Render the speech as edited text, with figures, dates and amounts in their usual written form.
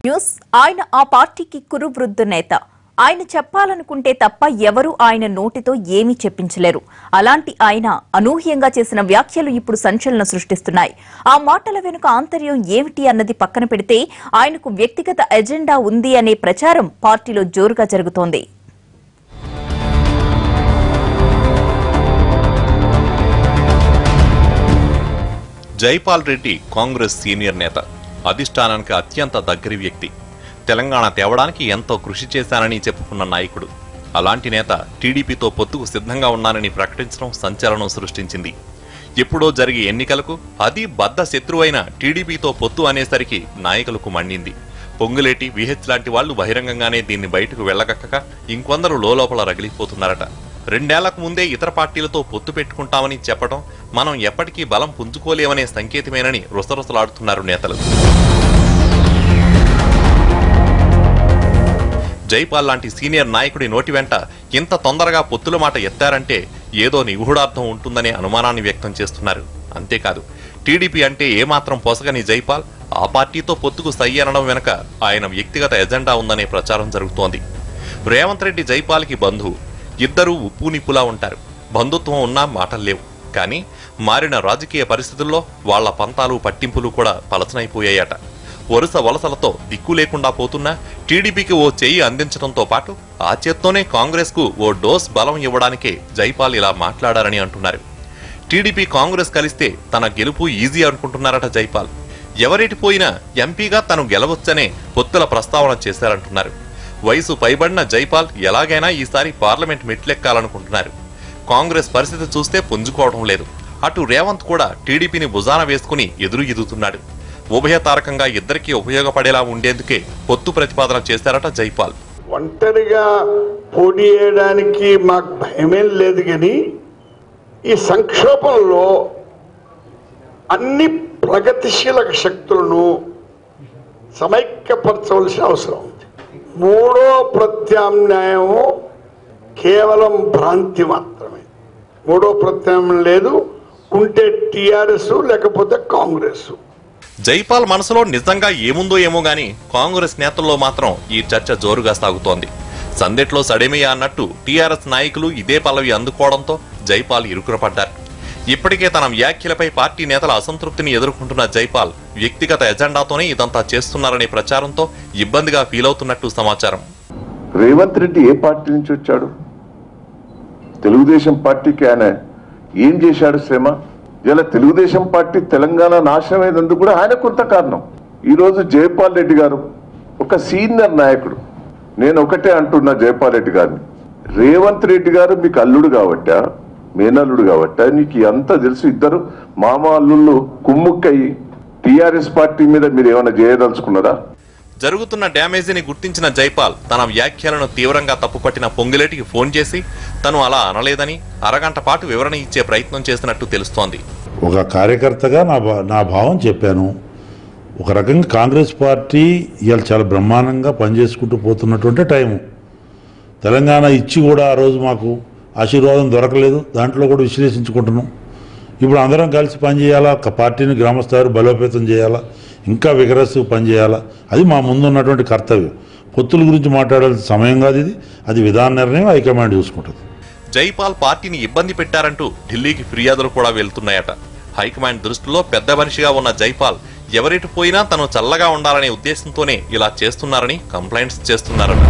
News ఆయన ఆ పార్టీకి కురువృద్ధ నేత. ఆయన చెప్పాలనుకుంటే తప్ప ఎవరు ఆయన నోటితో ఏమీ చెప్పించలేరు. అలాంటి ఆయన అనూహ్యంగా చేసిన వ్యాఖ్యలు ఇప్పుడు సంచలనం సృష్టిస్తున్నాయి. ఆ మాటల వెనుక ఆంతర్యం ఏమిటి అన్నది పక్కన పెడితే ఆయనకు వ్యక్తిగత ఎజెండా ఉంది అనే ప్రచారం పార్టీలో జోరుగా జరుగుతోంది. జైపాల్ రెడ్డి కాంగ్రెస్ సీనియర్ నేత, అధిష్టానానికి అత్యంత దగ్గరి వ్యక్తి. తెలంగాణ తేవడానికి ఎంతో కృషి చేశానని చెప్పుకున్న నాయకుడు. అలాంటి నేత టీడీపీతో పొత్తుకు సిద్ధంగా ఉన్నానని ప్రకటించడం సంచలనం సృష్టించింది. ఎప్పుడో జరిగే ఎన్నికలకు అది బద్ద శత్రువైన టీడీపీతో పొత్తు అనేసరికి నాయకులకు మండింది. పొంగులేటి, విహెచ్ లాంటి వాళ్లు బహిరంగంగానే దీన్ని బయటకు వెళ్లగక్కక ఇంకొందరు లోలోపల రగిలిపోతున్నారట. 2 ఏళ్లకు ముందే ఇతర పార్టీలతో పొత్తు పెట్టుకుంటామని చెప్పడం మనం ఎప్పటికీ బలం పుంజుకోలేమనే సంకేతమేనని రుసరుసలాడుతున్నారు నేతలు. జైపాల్ లాంటి సీనియర్ నాయకుడి నోటి వెంట ఇంత తొందరగా పొత్తుల మాట ఎత్తారంటే ఏదో నిగూఢార్థం ఉంటుందనే అనుమానాన్ని వ్యక్తం చేస్తున్నారు. అంతేకాదు, టీడీపీ అంటే ఏమాత్రం పొసగని జైపాల్ ఆ పార్టీతో పొత్తుకు సై అనడం వెనుక ఆయన వ్యక్తిగత ఎజెండా ఉందనే ప్రచారం జరుగుతోంది. రేవంత్ రెడ్డి జైపాల్కి బంధువు. ఇద్దరూ ఉప్పు నిప్పులా ఉంటారు. బంధుత్వం ఉన్నా మాటలు లేవు. కానీ మారిన రాజకీయ పరిస్థితుల్లో వాళ్ల పంతాలు పట్టింపులు కూడా పలచనైపోయాయట. వరుస వలసలతో దిక్కు లేకుండా పోతున్నా టీడీపీకి ఓ చెయ్యి అందించడంతో పాటు ఆ చేత్తోనే కాంగ్రెస్ కు ఓ డోస్ బలం ఇవ్వడానికే జైపాల్ ఇలా మాట్లాడారని అంటున్నారు. టీడీపీ కాంగ్రెస్ కలిస్తే తన గెలుపు ఈజీ అనుకుంటున్నారట జైపాల్. ఎవరెటి పోయినా ఎంపీగా తను గెలవచ్చనే పొత్తుల ప్రస్తావన చేశారంటున్నారు. వయసు పైబడిన జైపాల్ ఎలాగైనా ఈసారి పార్లమెంట్ మెట్లెక్కాలనుకుంటున్నారు. కాంగ్రెస్ పరిస్థితి చూస్తే పుంజుకోవడం లేదు. అటు రేవంత్ కూడా టీడీపీని భుజాన వేసుకుని ఎదురుతున్నాడు. ఉభయతారకంగా ఇద్దరికీ ఉపయోగపడేలా ఉండేందుకే పొత్తు ప్రతిపాదన చేశారట జైపాల్. ఒంటరిగా పోటీ చేయడానికి మాకు భయమేం లేదు, కానీ ఈ సంక్షోభంలో అన్ని ప్రగతిశీల శక్తులను సమైక్యపరచవలసిన అవసరం ఉంది. మూడో ప్రత్యామ్నాయము కేవలం భ్రాంతి మాత్రమే. మూడో ప్రత్యామ్నాయం లేదు. ఉంటే టీఆర్ఎస్ లేకపోతే కాంగ్రెస్. జైపాల్ మనసులో నిజంగా ఏముందో ఏమో గాని కాంగ్రెస్ నేతల్లో మాత్రం ఈ చర్చ జోరుగా సాగుతోంది. సందెట్లో సడేమియా అన్నట్టు టీఆర్ఎస్ నాయకులు ఇదే పల్లవి అందుకోవడంతో జైపాల్ ఇరుకునపడ్డారు. ఇప్పటికే తన వ్యాఖ్యలపై పార్టీ నేతల అసంతృప్తిని ఎదుర్కొంటున్న జైపాల్ వ్యక్తిగత ఎజెండాతోనే ఇదంతా చేస్తున్నారనే ప్రచారంతో ఇబ్బందిగా ఫీల్ అవుతున్నట్టు సమాచారం. రేవంత్ రెడ్డి ఏ పార్టీ నుంచి వచ్చాడు? తెలుగుదేశం పార్టీకి ఆయన ఏం చేశాడు శ్రమ? ఇలా తెలుగుదేశం పార్టీ తెలంగాణ నాశనం అయ్యేందుకు కూడా ఆయన కొంత కారణం. ఈరోజు జైపాల్ రెడ్డి గారు ఒక సీనియర్ నాయకుడు. నేను ఒకటే అంటున్నా జైపాల్ రెడ్డి గారిని, రేవంత్ రెడ్డి గారు మీకు అల్లుడు కాబట్టా, మేనల్లుడు కాబట్టా నీకు అంతా తెలుసు. ఇద్దరు మామ అల్లుళ్ళు కుమ్ముక్కయ్యి టీఆర్ఎస్ పార్టీ మీద మీరు ఏమైనా చేయదలుచుకున్నారా? జరుగుతున్న డ్యామేజీని గుర్తించిన జైపాల్ తన వ్యాఖ్యలను తీవ్రంగా తప్పుపట్టిన పొంగులేటికి ఫోన్ చేసి తను అలా అనలేదని అరగంట పాటు వివరణ ఇచ్చే ప్రయత్నం చేసినట్టు తెలుస్తోంది. ఒక కార్యకర్తగా నా భావం చెప్పాను. ఒక రకంగా కాంగ్రెస్ పార్టీ ఇవాళ చాలా బ్రహ్మాండంగా పనిచేసుకుంటూ పోతున్నటువంటి టైము. తెలంగాణ ఇచ్చి కూడా ఆ రోజు మాకు ఆశీర్వాదం దొరకలేదు. దాంట్లో కూడా విశ్లేషించుకుంటున్నాం. ఇప్పుడు అందరం కలిసి పనిచేయాలా, పార్టీని గ్రామస్థాయిలో బలోపేతం చేయాలా, ఇంకా విగరస్గా పనిచేయాలా. అది మా ముందున్నటువంటి కర్తవ్యం. పొత్తుల గురించి మాట్లాడాల్సిన సమయం కాదు ఇది. అది విధాన నిర్ణయం హైకమాండ్ చూసుకుంటుంది. జైపాల్ పార్టీని ఇబ్బంది పెట్టారంటూ ఢిల్లీకి ఫిర్యాదులు కూడా వెళ్తున్నాయట. హైకమాండ్ దృష్టిలో పెద్ద మనిషిగా ఉన్న జైపాల్ ఎవరెటు పోయినా తను చల్లగా ఉండాలనే ఉద్దేశంతోనే ఇలా చేస్తున్నారని కంప్లైంట్స్ చేస్తున్నారట.